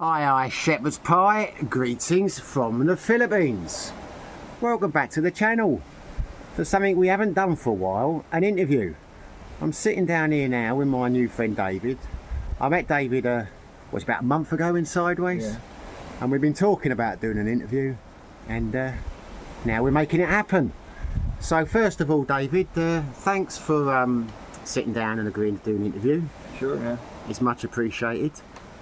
Aye, shepherd's pie, greetings from the Philippines. Welcome back to the channel for something we haven't done for a while, an interview. I'm sitting down here now with my new friend David. I met David about a month ago in Sideways, yeah. And we've been talking about doing an interview, and now we're making it happen. So first of all, David, thanks for sitting down and agreeing to do an interview. Sure, man. It's much appreciated.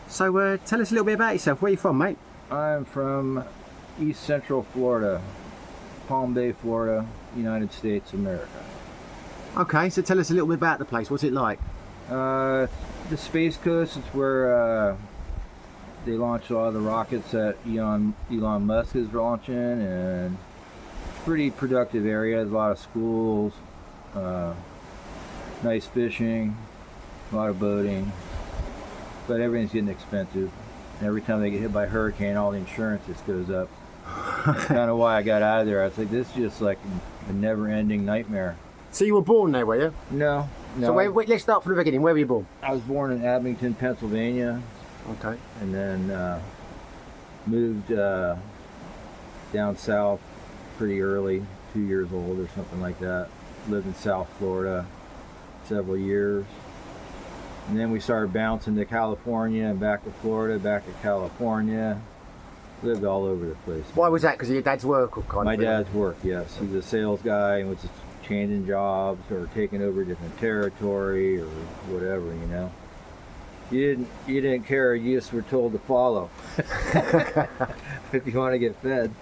So tell us a little bit about yourself. Where are you from, mate? I'm from East Central Florida, Palm Bay, Florida, United States of America. Okay, so tell us a little bit about the place. What's it like? The Space Coast is where they launch a lot of the rockets that Elon Musk is launching, and pretty productive area. There's a lot of schools, nice fishing, a lot of boating, but everything's getting expensive. And every time they get hit by a hurricane, all the insurance just goes up. That's kind of why I got out of there. I was like, this is just like a never-ending nightmare. So you were born there, were you? No. So wait, let's start from the beginning. Where were you born? I was born in Abington, Pennsylvania. Okay. And then moved down south pretty early, 2 years old or something like that. Lived in South Florida several years. And then we started bouncing to California and back to Florida, back to California. Lived all over the place. Why was that? Because of your dad's work or kind My of? dad's work, yes. He's a sales guy and was just changing jobs or taking over different territory or whatever, you know. You didn't care, you just were told to follow. If you want to get fed.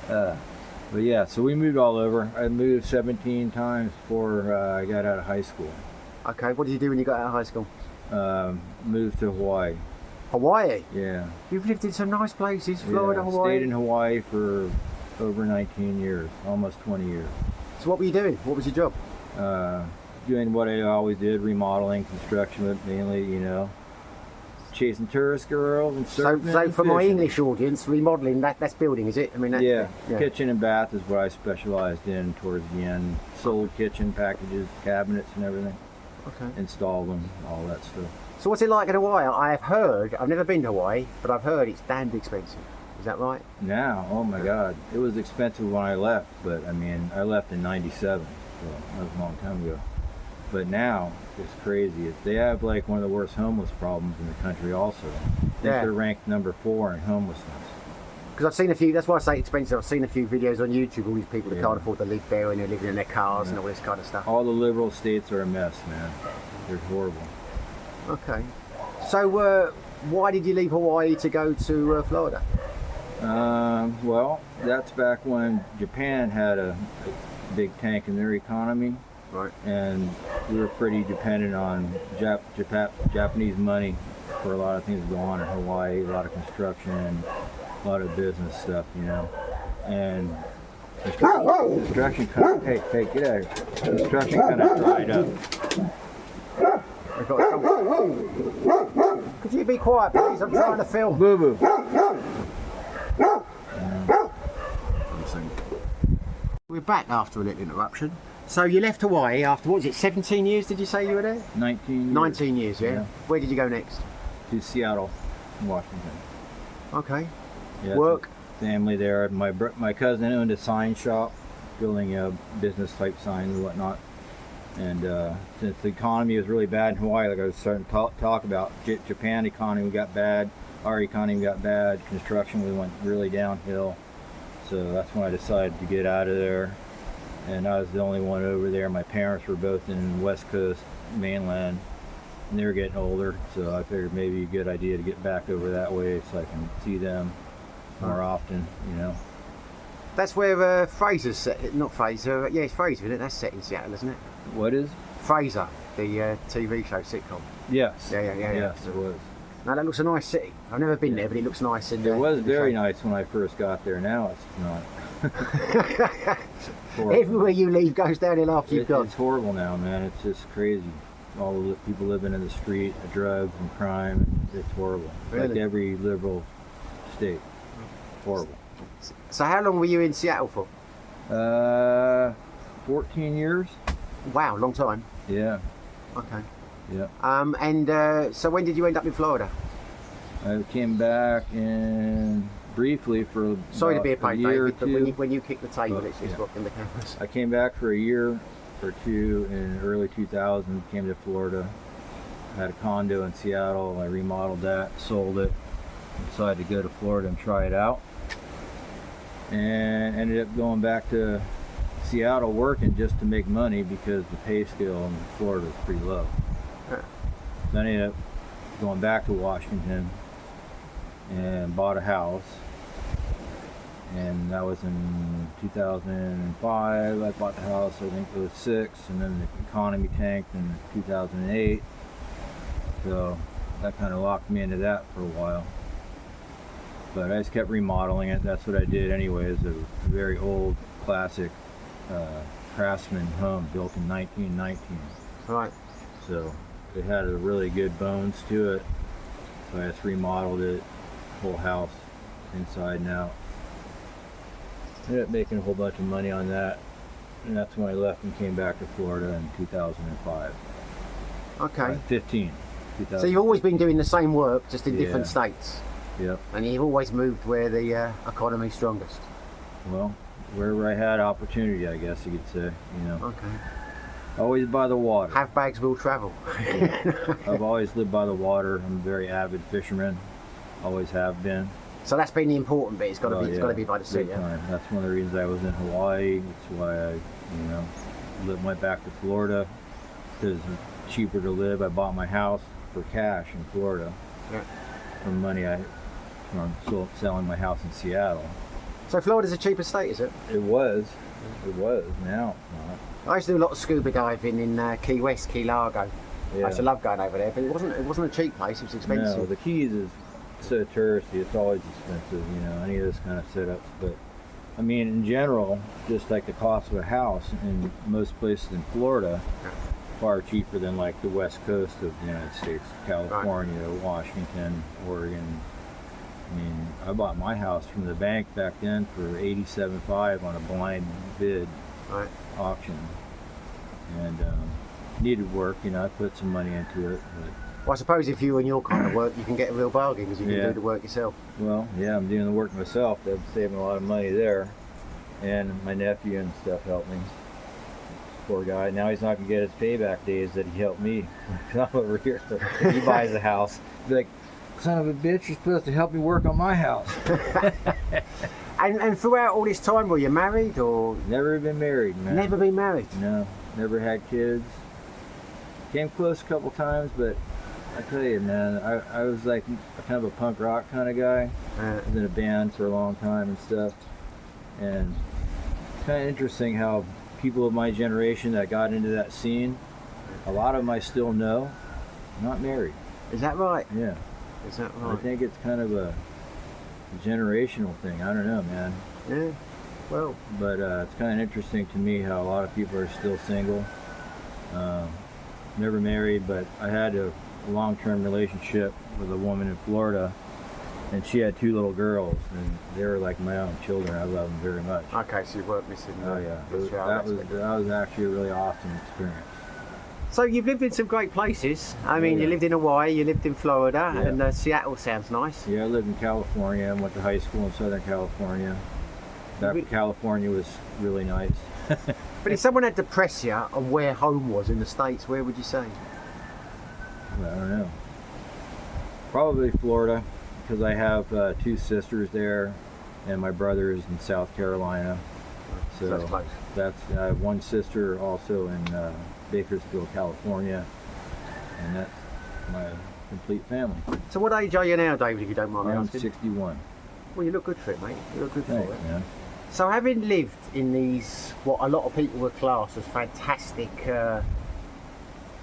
But yeah, so we moved all over. I moved 17 times before I got out of high school. Okay, what did you do when you got out of high school? Moved to Hawaii. Hawaii? Yeah. You've lived in some nice places, Florida, yeah, Hawaii. Stayed in Hawaii for over 19 years, almost 20 years. So what were you doing? What was your job? Doing what I always did, remodeling, construction, mainly, you know. Chasing tourist girls and surfing. So for my English audience, remodelling, that's building, is it? I mean, yeah, kitchen and bath is what I specialized in towards the end. Sold kitchen packages, cabinets and everything. Okay. Installed them, all that stuff. So what's it like in Hawaii? I have heard, I've never been to Hawaii, but I've heard it's damned expensive. Is that right? Now, oh my God, it was expensive when I left, but I mean, I left in '97, so that was a long time ago. But now, it's crazy. They have like one of the worst homeless problems in the country also. I think they're ranked number 4 in homelessness. Because I've seen a few, that's why I say expensive, I've seen a few videos on YouTube, all these people that can't afford to live there and they're living in their cars and all this kind of stuff. All the liberal states are a mess, man. They're horrible. Okay. So why did you leave Hawaii to go to Florida? Well, that's back when Japan had a big tank in their economy. Right. And we were pretty dependent on Japanese money for a lot of things that go on in Hawaii, a lot of construction, a lot of business stuff, you know. And construction kind of, hey, get out of here. Construction kind of dried up. Could you be quiet, please? I'm trying to film. Boo boo. We're back after a little interruption. So you left Hawaii after, what was it, 17 years did you say you were there? 19 years. 19 years, yeah? Where did you go next? To Seattle, Washington. Okay. Yeah, work? Family there. My cousin owned a sign shop, building business type signs and whatnot. And since the economy was really bad in Hawaii, like I was starting to talk about, Japan economy got bad, our economy got bad, construction we went really downhill. So that's when I decided to get out of there. And I was the only one over there. My parents were both in West Coast, mainland, and they were getting older. So I figured maybe a good idea to get back over that way so I can see them more often, you know. That's where Fraser's set, not Fraser, yeah, it's Fraser, isn't it? That's set in Seattle, isn't it? What is? Fraser, the TV show sitcom. Yes. Yeah. Yes, it was. Now that looks a nice city. I've never been there, but it looks nice. It was very nice when I first got there. Now it's not. Everywhere you leave goes downhill after you've gone. It's horrible now, man. It's just crazy. All the people living in the street, drugs and crime. It's horrible. Really? Like every liberal state. Horrible. So how long were you in Seattle for? 14 years. Wow, long time. Yeah. Okay. Yeah. And so when did you end up in Florida? I came back and briefly for Sorry to be a about pain, year or David, but two. when you kick the table, But, it's yeah. rocking the cameras. I came back for a year or two in early 2000. Came to Florida. Had a condo in Seattle. I remodeled that, sold it. Decided to go to Florida and try it out, and ended up going back to Seattle working just to make money because the pay scale in Florida is pretty low. Yeah. Then I ended up going back to Washington and bought a house, and that was in 2005. I bought the house, I think it was 06, and then the economy tanked in 2008, so that kind of locked me into that for a while. But I just kept remodeling it. That's what I did anyways. A very old classic craftsman home built in 1919. Right. So it had a really good bones to it. So I just remodeled it, whole house, inside and out. Ended up making a whole bunch of money on that. And that's when I left and came back to Florida in 2005. Okay. 15. So you've always been doing the same work, just in different Yeah. states? Yep. And you've always moved where the economy's strongest? Well, wherever I had opportunity, I guess you could say, you know. Okay. Always by the water. Have bags will travel. I've always lived by the water. I'm a very avid fisherman. Always have been. So that's been the important bit. It's got to Oh, be. It's yeah, got to be by the sea. big Yeah. time. That's one of the reasons I was in Hawaii. That's why I, went back to Florida because it's cheaper to live. I bought my house for cash in Florida Yeah. from money from selling my house in Seattle. So Florida's a cheaper state, is it? It was. Now it's not. I used to do a lot of scuba diving in Key West, Key Largo. I used to love going over there, but it wasn't a cheap place. It was expensive. No, the Keys is so touristy. It's always expensive, any of this kind of setups. But I mean, in general, just like the cost of a house in most places in Florida, far cheaper than like the west coast of the United States, California, Washington, Oregon. I mean, I bought my house from the bank back then for $87,500 on a blind bid auction, and needed work. I put some money into it. But, Well, I suppose if you and your kind of work, you can get a real bargain because you can Yeah. do the work yourself. well, yeah, I'm doing the work myself. I'm saving a lot of money there, and my nephew and stuff helped me. Poor guy. Now he's not gonna get his payback days that he helped me. I'm over here. He buys a house. Be like, son of a bitch, you're supposed to help me work on my house. And throughout all this time, were you married or Never been married, man. never been married? No, never had kids. Came close a couple times, but I tell you, man, I was like kind of a punk rock kind of guy. I was in a band for a long time and stuff. And it's kind of interesting how people of my generation that got into that scene, a lot of them I still know, not married. Is that right? Yeah. Is that I right? think it's kind of a generational thing. I don't know, man. Yeah. Well, But it's kind of interesting to me how a lot of people are still single. Never married, but I had a long-term relationship with a woman in Florida, and she had 2 little girls, and they were like my own children. I love them very much. okay, so you weren't missing. Oh yeah, the child aspect. that was actually a really awesome experience. So you've lived in some great places. I mean, Yeah. you lived in Hawaii, you lived in Florida, Yeah. and Seattle sounds nice. Yeah, I lived in California. I went to high school in Southern California. Back when California was really nice. But if someone had to press you on where home was in the States, where would you say? I don't know. Probably Florida, because I have 2 sisters there, and my brother is in South Carolina. So That's close. that's I have one sister also in Bakersfield, California, and that's my complete family. So what age are you now, David, if you don't mind me I'm asking? 61. Well, you look good for it, mate. You look good for Thanks, it. man. So having lived in these, what a lot of people would class as fantastic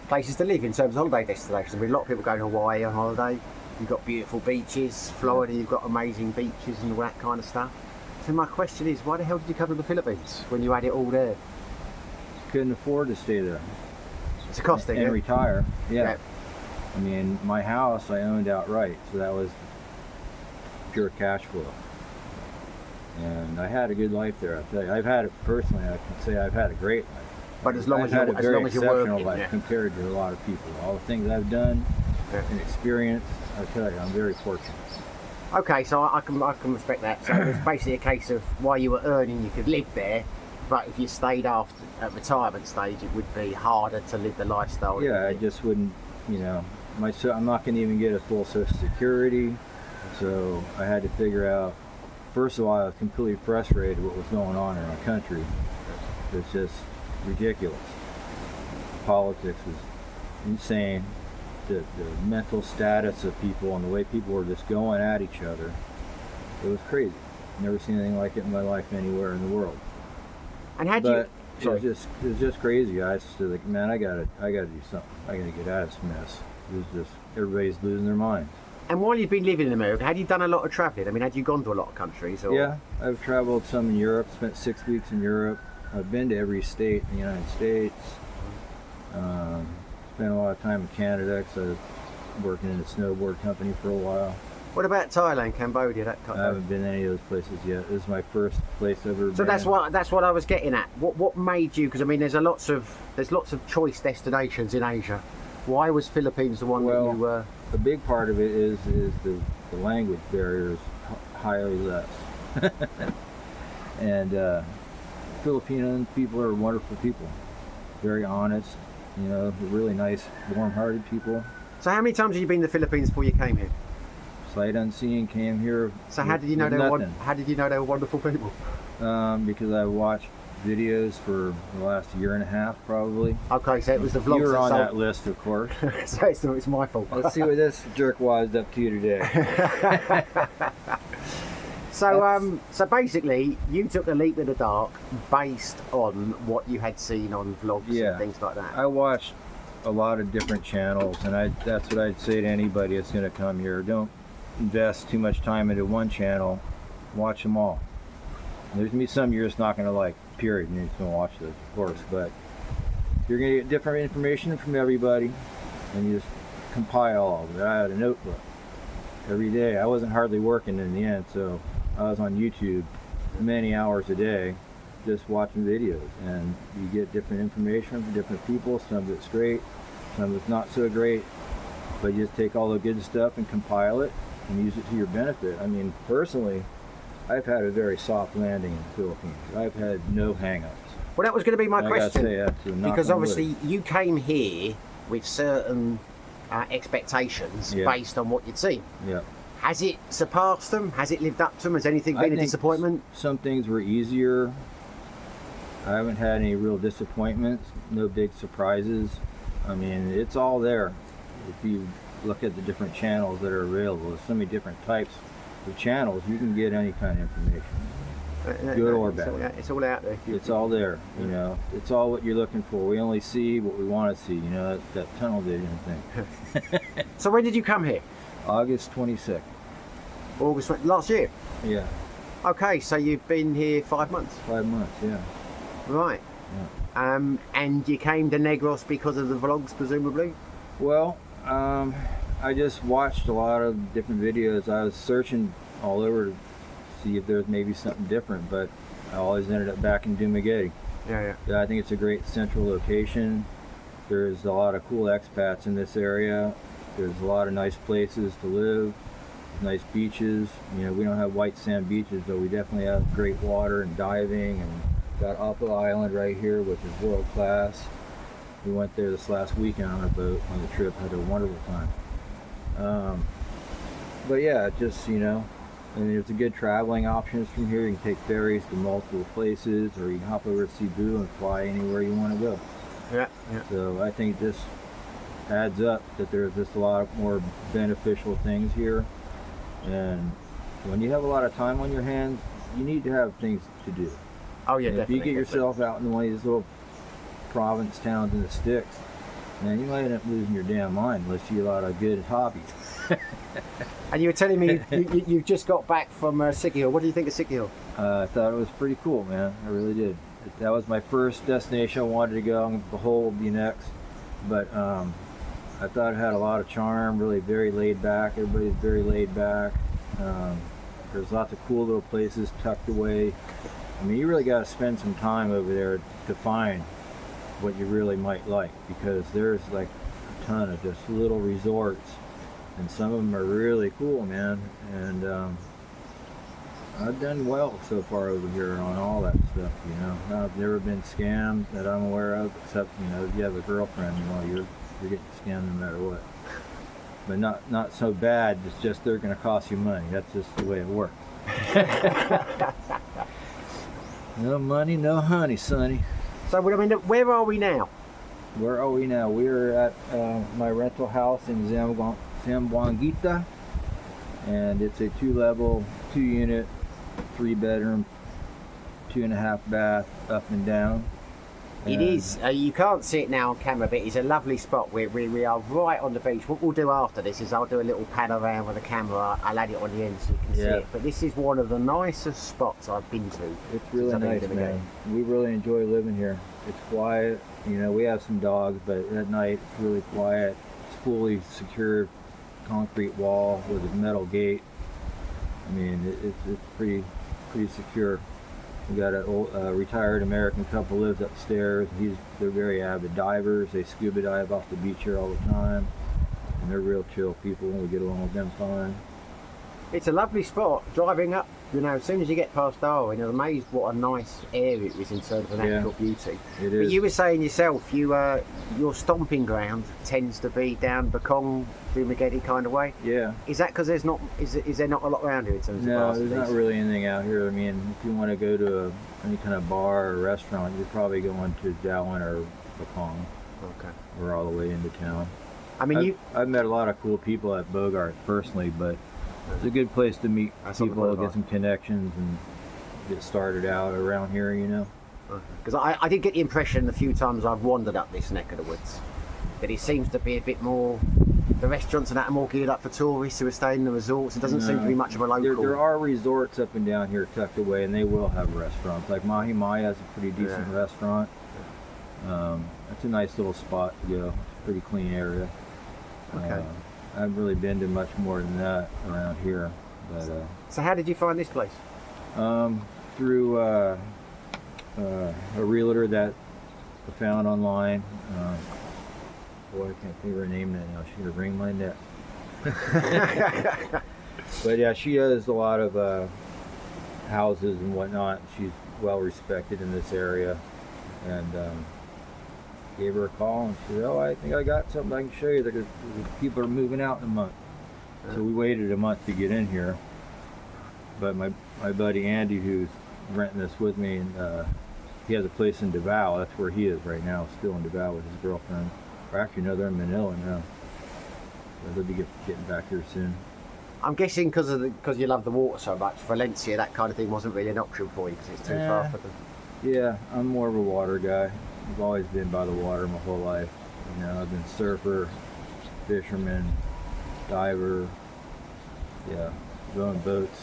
places to live in terms of holiday destinations. I mean, a lot of people go to Hawaii on holiday. You've got beautiful beaches. Florida, you've got amazing beaches and all that kind of stuff. So my question is, why the hell did you come to the Philippines when you had it all there? Couldn't afford to stay there It's a cost thing, and yeah? retire. Yeah. Yeah. I mean, my house I owned outright, so that was pure cash flow. And I had a good life there. I tell you, I've had it personally. I can say I've had a great life. But as long I've as had you're, a very as long as you're exceptional working, life yeah. compared to a lot of people. All the things I've done Yeah. and experienced, I tell you, I'm very fortunate. Okay, so I can respect that. So it was basically a case of while you were earning, you could live there, but if you stayed after at retirement stage, it would be harder to live the lifestyle. Yeah, I just wouldn't, you know, I'm not going to even get a full Social Security, so I had to figure out. First of all, I was completely frustrated with what was going on in our country. It's just ridiculous. Politics was insane. The mental status of people and the way people were just going at each other, it was crazy. Never seen anything like it in my life anywhere in the world. And had But you? it was just crazy. I was just like, man, I gotta do something. I gotta get out of this mess. It was just everybody's losing their minds. And while you've been living in America, had you done a lot of travelling? I mean, had you gone to a lot of countries? Or? Yeah, I've traveled some in Europe. Spent 6 weeks in Europe. I've been to every state in the United States. Spent a lot of time in Canada because I was working in a snowboard company for a while. What about Thailand, Cambodia, that kind I of? haven't been to any of those places yet. This is my first place I've ever been. So that's what I was getting at. What made you? Because I mean, there's lots of choice destinations in Asia. Why was Philippines the one that you were? A big part of it is the language barrier is highly less. And Filipino people are wonderful people, very honest. You know, they're really nice, warm-hearted people. So how many times have you been to the Philippines before you came here? Sight unseen, came here. So how did you know they were wonderful people? Because I watched videos for the last year and a half, probably. Okay, so it was the vlogs. You were on that list, of course. So it's my fault. Let's see what this jerkwad is up to today. So basically, you took a leap in the dark based on what you had seen on vlogs and things like that. I watched a lot of different channels, and that's what I'd say to anybody that's going to come here. Don't invest too much time into one channel. Watch them all. There's going to be some you're just not going to like, period, and you're just going to watch those, of course. But you're going to get different information from everybody, and you just compile all of it. I had a notebook every day. I wasn't hardly working in the end, so I was on YouTube many hours a day just watching videos, and you get different information from different people. Some of it's great, some of it's not so great, but you just take all the good stuff and compile it and use it to your benefit. I mean, personally, I've had a very soft landing in the Philippines. I've had no hang-ups. Well, that was going to be my question, say that too, because obviously you came here with certain expectations based on what you'd seen. Yeah. Has it surpassed them? Has it lived up to them? Has anything been a disappointment? Some things were easier. I haven't had any real disappointments, no big surprises. I mean, it's all there. If you look at the different channels that are available, there's so many different types of channels, you can get any kind of information, good or bad. It's all out there. It's all there, you know. It's all what you're looking for. We only see what we want to see, you know, that tunnel vision thing. So when did you come here? August 22nd. August last year? Yeah. Okay, so you've been here 5 months? 5 months, yeah. Right. Yeah. And you came to Negros because of the vlogs, presumably? Well, I just watched a lot of different videos. I was searching all over to see if there's maybe something different, but I always ended up back in Dumaguete. Yeah. I think it's a great central location. There's a lot of cool expats in this area. There's a lot of nice places to live, nice beaches. You know, we don't have white sand beaches, but we definitely have great water and diving, and got Apple Island right here, which is world class. We went there this last weekend on a boat on the trip, had a wonderful time. But yeah, just, you know, and there's a good traveling options from here. You can take ferries to multiple places, or you can hop over to Cebu and fly anywhere you want to go. Yeah. So I think this adds up that there's just a lot more beneficial things here. And when you have a lot of time on your hands, you need to have things to do. Oh yeah, and definitely. If you get yourself out in one of these little province towns in the sticks, man, you might end up losing your damn mind unless you have a lot of good hobbies. And you were telling me you've just got back from Sikihor. What do you think of Sikihor? I thought it was pretty cool, man. I really did. That was my first destination I wanted to go and behold the next. But I thought it had a lot of charm, really very laid back. Everybody's very laid back. There's lots of cool little places tucked away. I mean, you really got to spend some time over there to find what you really might like, because there's like a ton of just little resorts and some of them are really cool, man. And I've done well so far over here on all that stuff. I've never been scammed that I'm aware of, except if you have a girlfriend, you're getting scammed no matter what. But not so bad. It's just they're going to cost you money. That's just the way it works. No money, no honey, sonny. So, where are we now? Where are we now? We are at my rental house in Zamboanguita, and it's a 2-level, 2-unit, 3-bedroom, 2.5 bath, up and down. It is. You can't see it now on camera, but it's a lovely spot. We are right on the beach. What we'll do after this is I'll do a little pan around with the camera. I'll add it on the end so you can see it. But this is one of the nicest spots I've been to. It's really nice, man. We really enjoy living here. It's quiet. We have some dogs, but at night it's really quiet. It's fully secure concrete wall with a metal gate. It's pretty secure. We got a retired American couple lives upstairs. They're very avid divers. They scuba dive off the beach here all the time, and they're real chill people. We get along with them fine. It's a lovely spot. Driving up, as soon as you get past Darwin, you're amazed what a nice area it is in terms of natural beauty. It But is. you were saying yourself, your stomping ground tends to be down Bekong, Dumaguete kind of way. Yeah. Is that because is there not a lot around here in terms of No, bars? there's not really anything out here. If you want to go to any kind of bar or restaurant, you're probably going to Darwin or Bekong. Okay. Or all the way into town. I've met a lot of cool people at Bogart personally, but it's a good place to meet people, get some connections, and get started out around here, Because I did get the impression the few times I've wandered up this neck of the woods that it seems to be a bit more, the restaurants and that are more geared up for tourists who are staying in the resorts. It doesn't seem to be much of a local. There are resorts up and down here tucked away, and they will have restaurants. Like Mahi Maya is a pretty decent restaurant. It's a nice little spot to go. It's a pretty clean area. Okay. I haven't really been to much more than that around here. But so how did you find this place? Through a realtor that I found online. Boy, I can't think of her name now. She's gonna wring my neck. But yeah, she does a lot of houses and whatnot. She's well respected in this area, and gave her a call, and she said, "Oh, I think I got something I can show you. The people are moving out in a month." So we waited a month to get in here. But my buddy Andy, who's renting this with me, and he has a place in Davao. That's where he is right now, still in Davao with his girlfriend. Or actually, no, they're in Manila now. So they'll be getting back here soon. I'm guessing because you love the water so much, Valencia, that kind of thing wasn't really an option for you because it's too far for them. Yeah, I'm more of a water guy. I've always been by the water my whole life. I've been surfer, fisherman, diver, rowing boats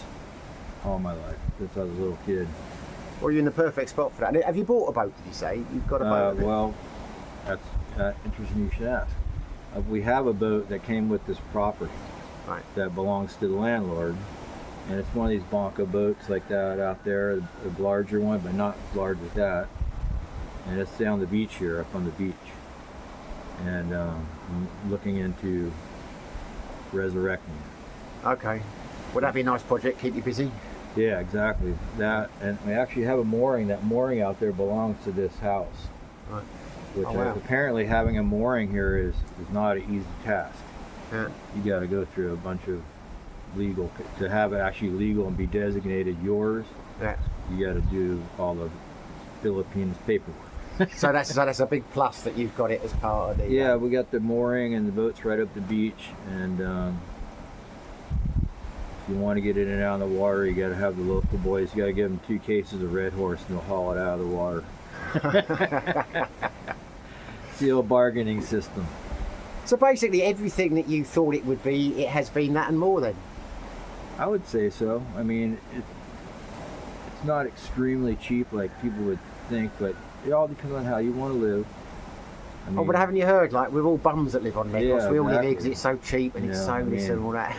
all my life since I was a little kid. Well, you're in the perfect spot for that. Have you bought a boat, did you say? You've got a boat? Well, that's interesting you should ask. We have a boat that came with this property that belongs to the landlord. And it's one of these Bonka boats like that out there, a larger one, but not as large as that. And it's down the beach here, up on the beach. And I'm looking into resurrecting it. Okay. Would that be a nice project, keep you busy? Yeah, exactly. That, and we actually have a mooring. That mooring out there belongs to this house. Right. Which wow. Apparently having a mooring here is not an easy task. Yeah. You got to go through a bunch of legal, to have it actually legal and be designated yours. Yeah. You got to do all the Philippines paperwork. So that's a big plus that you've got it as part of the. Yeah, we got the mooring and the boat's right up the beach, and if you want to get in and out of the water, you got to have the local boys. You got to give them 2 cases of Red Horse, and they'll haul it out of the water. It's the old bargaining system. So basically, everything that you thought it would be, it has been that and more. Then. I would say so. I mean, it's not extremely cheap like people would think, but it all depends on how you want to live. I mean, but haven't you heard, like, we're all bums that live on Negros. Yeah, we all live exactly. here because it's so cheap and it's so this and all that.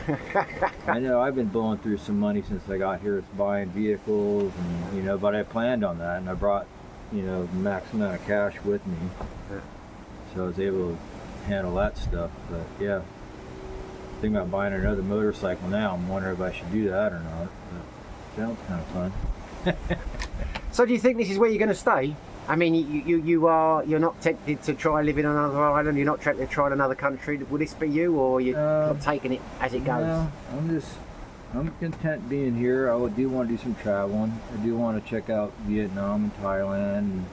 I know, I've been blowing through some money since I got here. It's buying vehicles, and but I planned on that, and I brought, the max amount of cash with me. So I was able to handle that stuff. But yeah, thinking about buying another motorcycle now. I'm wondering if I should do that or not. But sounds kind of fun. So do you think this is where you're going to stay? I mean, you're not tempted to try living on another island. You're not tempted to try another country. Will this be you, or you're not taking it as it goes? No, I'm content being here. I do want to do some traveling. I do want to check out Vietnam and Thailand, and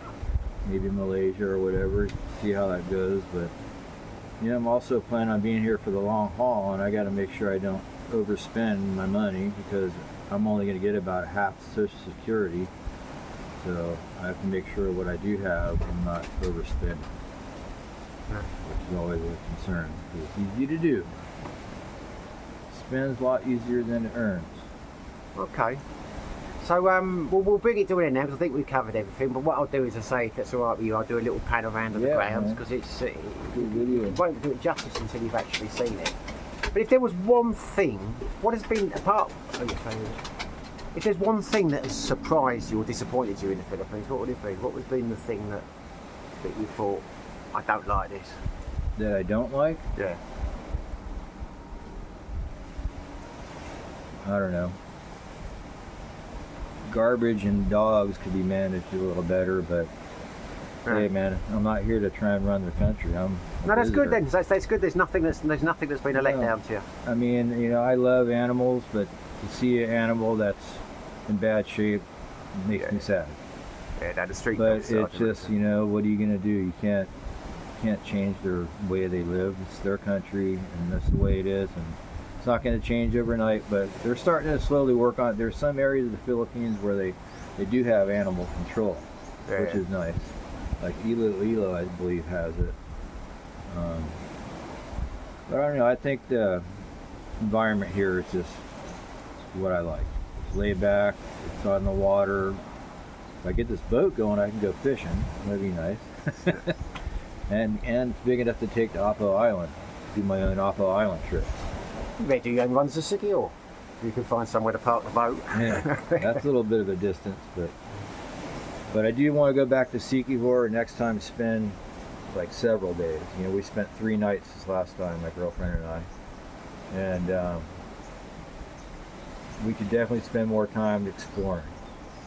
maybe Malaysia or whatever. See how that goes. But yeah, I'm also planning on being here for the long haul, and I got to make sure I don't overspend my money because I'm only going to get about half Social Security. So I have to make sure what I do have, I'm not overspending, which is always a concern. It's easy to do. Spends a lot easier than it earns. Okay. So we'll bring it to an end now because I think we've covered everything. But what I'll do is, I say, if that's all right with you, I'll do a little pan around of the grounds because it won't do it justice until you've actually seen it. But if there was one thing, what has been apart? If there's one thing that has surprised you or disappointed you in the Philippines, what would it be? What would been the thing that you thought, I don't like this? That I don't like? Yeah. I don't know. Garbage and dogs could be managed a little better, but hey, man, I'm not here to try and run the country. I'm a no, that's visitor. good then. That's good. There's nothing that's been a letdown to you. I mean, I love animals, but to see an animal that's in bad shape makes me sad. Yeah, down the street. But it's just, what are you gonna do? You can't change their way they live. It's their country, and that's the way it is. And it's not going to change overnight, but they're starting to slowly work on it. There's some areas of the Philippines where they do have animal control, which is nice. Like Iloilo, I believe, has it. But I don't know. I think the environment here is just what I like. It's laid back. It's on the water. If I get this boat going, I can go fishing. That'd be nice. and it's big enough to take to Apo Island. Do my own Apo Island trips. You may do your own runs to Sikihor. You can find somewhere to park the boat. Yeah, that's a little bit of a distance, but I do want to go back to Sikihor and next time spend like several days. We spent 3 nights this last time, my girlfriend and I, and we could definitely spend more time exploring.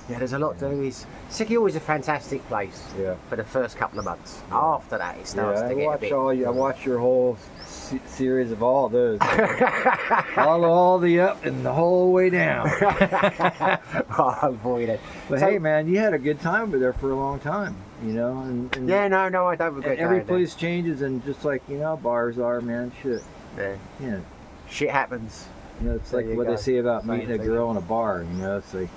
Yeah, there's a lot to do. Sikihor is a fantastic place for the first couple of months. Yeah. After that, it starts to get a bit... I watched your whole series of all those. all the up and the whole way down. I'll avoid it. But hey, man, you had a good time over there for a long time, And yeah, no, I don't regret every place changes, and just like, bars are, man, shit. Yeah. Shit happens. It's like what they say about meeting a girl in a bar, It's like...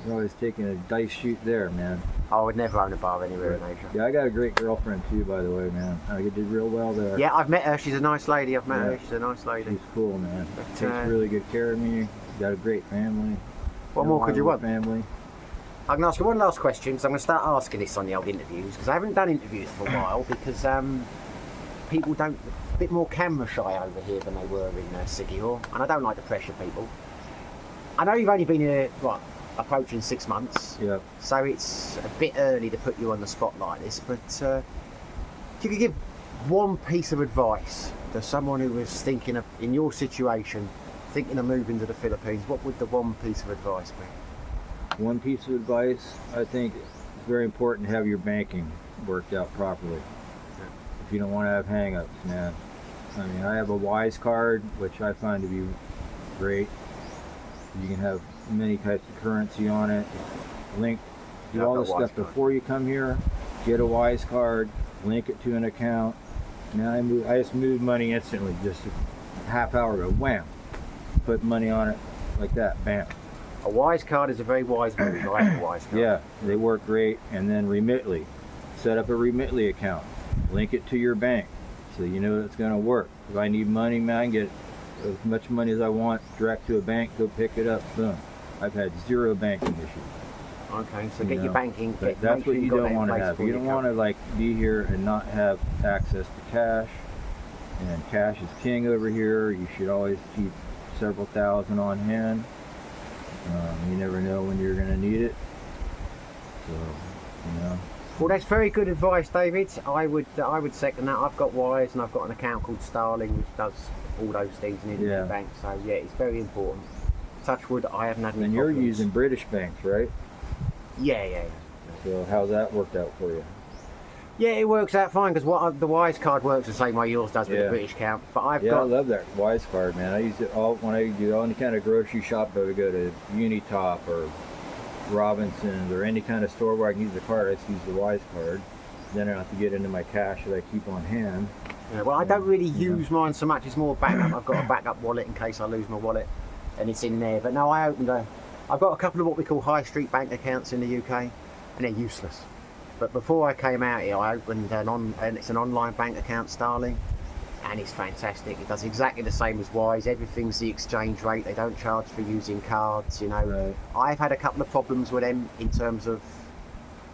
You're always taking a dice shoot there, man. I would never own a bar anywhere in Asia. Yeah, I got a great girlfriend too, by the way, man. I did real well there. Yeah, I've met her. She's a nice lady. I've met her. She's a nice lady. She's cool, man. Takes really good care of me. Got a great family. What more could you want? Family. I can ask you one last question, because I'm going to start asking this on the old interviews, because I haven't done interviews for a while, because people don't... a bit more camera shy over here than they were in Sikihor, and I don't like to pressure people. I know you've only been here, approaching 6 months. Yeah. So it's a bit early to put you on the spot like this, but if you could give one piece of advice to someone who was thinking of, in your situation, thinking of moving to the Philippines, what would the one piece of advice be? One piece of advice, I think it's very important to have your banking worked out properly. Yeah. If you don't want to have hang-ups, man. I mean, I have a Wise card, which I find to be great. You can have many types of currency on it, do all this stuff before you come here. Get a Wise card, link it to an account. Man, I just moved money instantly, just a half hour ago. Wham! Put money on it like that. Bam! A Wise card is a very wise move. I have a Wise card. Yeah, they work great. And then Remitly, set up a Remitly account, link it to your bank, so you know it's going to work. If I need money, man, I can get as much money as I want direct to a bank. Go pick it up. Boom. I've had 0 banking issues. Okay, so get your banking. That's what you don't want to have. You don't want to be here and not have access to cash. And cash is king over here. You should always keep several thousand on hand. You never know when you're going to need it. So, Well, that's very good advice, David. I would second that. I've got wires and I've got an account called Starling which does all those things in Indian bank. So yeah, it's very important. Touch wood, I haven't had any And problems. you're using British banks, right? Yeah. So how's that worked out for you? Yeah, it works out fine because the Wise card works the same way yours does with the British account. But I love that Wise card, man. I use it all when I do any kind of grocery shop. I would go to Unitop or Robinson's or any kind of store where I can use the card. I just use the Wise card. Then I don't have to get into my cash that I keep on hand. Yeah, well, I don't really use mine so much. It's more backup. I've got a backup wallet in case I lose my wallet, and it's in there. But no, I've got a couple of what we call high street bank accounts in the UK, and they're useless. But before I came out here, I opened it's an online bank account, Starling, and it's fantastic. It does exactly the same as Wise. Everything's the exchange rate. They don't charge for using cards, you know. Right. I've had a couple of problems with them in terms of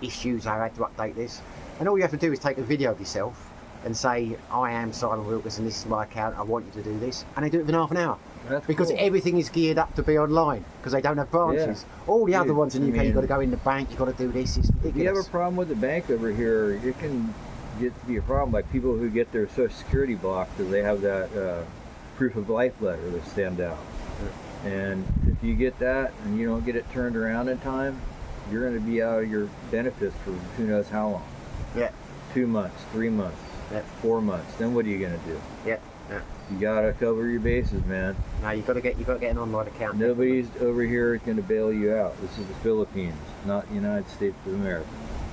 issues. I had to update this, and all you have to do is take a video of yourself and say, I am Simon Wilkerson, this is my account, I want you to do this, and they do it within half an hour. That's because cool. Everything is geared up to be online because they don't have branches. All the other ones in the UK, you've got to go in the bank, you've got to do this. It's ridiculous. If you have a problem with the bank over here, it can get to be a problem. Like people who get their Social Security blocked because they have that proof of life letter that stemmed out. And if you get that and you don't get it turned around in time, you're going to be out of your benefits for who knows how long. Yeah. 2 months, 3 months, 4 months. Then what are you going to do? Yeah. You gotta cover your bases, man. No, you've got to get an online account. Nobody's over here going to bail you out. This is the Philippines, not the United States of America.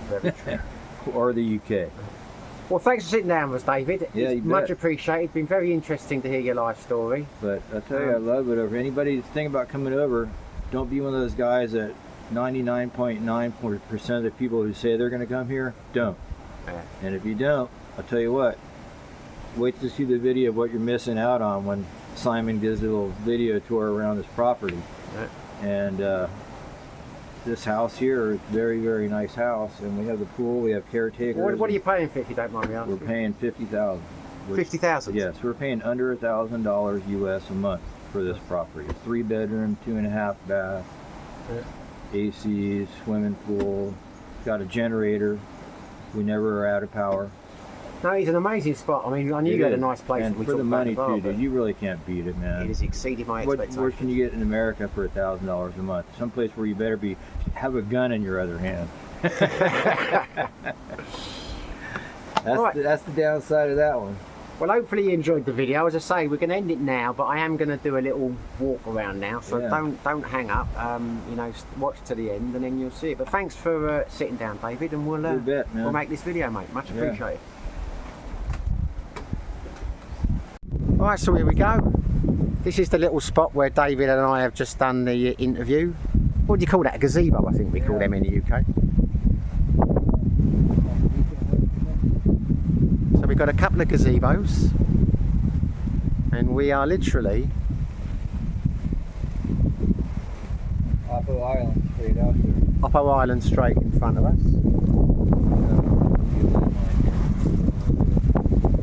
Very true. Or the UK. Well, thanks for sitting down with us, David. Yeah, it's much appreciated. It's been very interesting to hear your life story. But I tell you, I love it. If anybody thinking about coming over, don't be one of those guys that 99.9% of the people who say they're going to come here don't. Yeah. And if you don't, I'll tell you what. Wait to see the video of what you're missing out on when Simon gives a little video tour around this property. Yeah. And this house here is a very, very nice house, and we have the pool, we have caretakers. What are you paying for, if you don't mind me asking? We're paying $50,000. $50,000? Yes, we're paying under $1,000 US a month for this property. 3-bedroom, 2.5 bath, AC, swimming pool, got a generator. We never are out of power. No, it's an amazing spot. I mean, I knew you had a nice place. And for the money too, dude, you really can't beat it, man. It has exceeded my expectations. What can you get in America for $1,000 a month? Someplace where you better have a gun in your other hand. That's the downside of that one. Well, hopefully you enjoyed the video. As I say, we're going to end it now, but I am going to do a little walk around now, so don't hang up. You know, watch to the end, and then you'll see it. But thanks for sitting down, David, and we'll make this video, mate. Much appreciated. Right, so here we go. This is the little spot where David and I have just done the interview. What do you call that? A gazebo, I think we call them in the UK. So we've got a couple of gazebos, and we are literally Oppo Island straight out there. Oppo Island straight in front of us.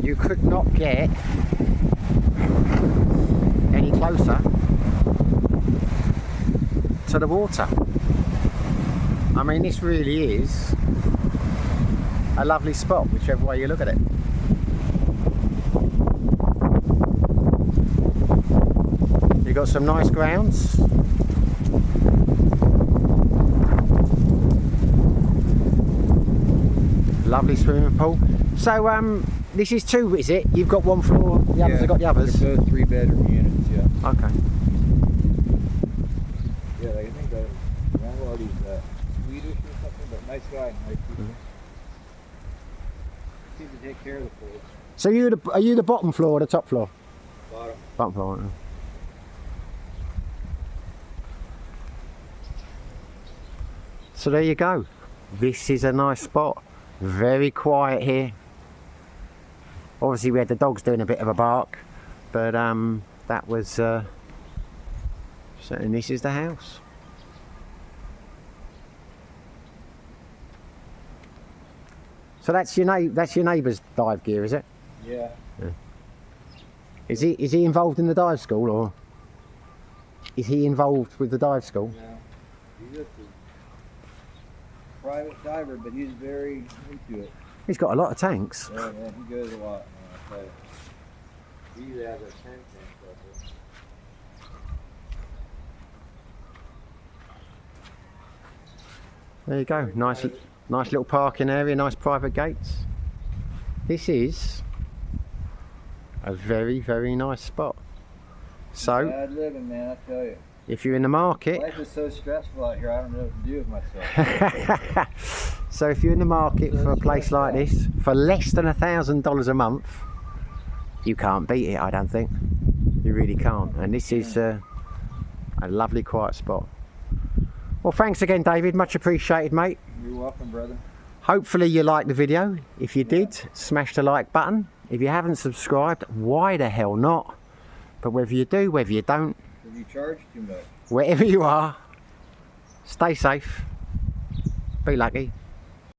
You could not get any closer to the water. I mean, this really is a lovely spot, whichever way you look at it. You've got some nice grounds. Lovely swimming pool. So this is two, is it? You've got one floor, the others have got the others? They're both 3-bedroom units, yeah. Okay. Yeah, I think the landlord is Swedish or something, but nice guy. Nice people. Seems to take care of the place. So are you the bottom floor or the top floor? Bottom. Bottom floor. Yeah. So there you go. This is a nice spot. Very quiet here. Obviously we had the dogs doing a bit of a bark, but that was so, and this is the house. So that's your neighbour's dive gear, is it? Yeah. Is he involved in the dive school, or is he involved with the dive school? No. He just private diver, but he's very into it. He's got a lot of tanks. Yeah, man, he goes a lot, man, I tell you. He either has a tank up there. There you go. Nice little parking area, nice private gates. This is a very, very nice spot. So, Bad living, man, I tell you. if you're in the market, Life is so stressful out here, I don't know what to do with myself. so if you're in the market for a place like this for less than $1,000 a month, you can't beat it. I don't think you really can't. And this is a lovely, quiet spot. Well, thanks again, David. Much appreciated, mate. You're welcome, brother. Hopefully you liked the video. If you did, smash the like button. If you haven't subscribed, why the hell not? But whether you do, whether you don't, Did you charge too much? wherever you are, stay safe, be lucky.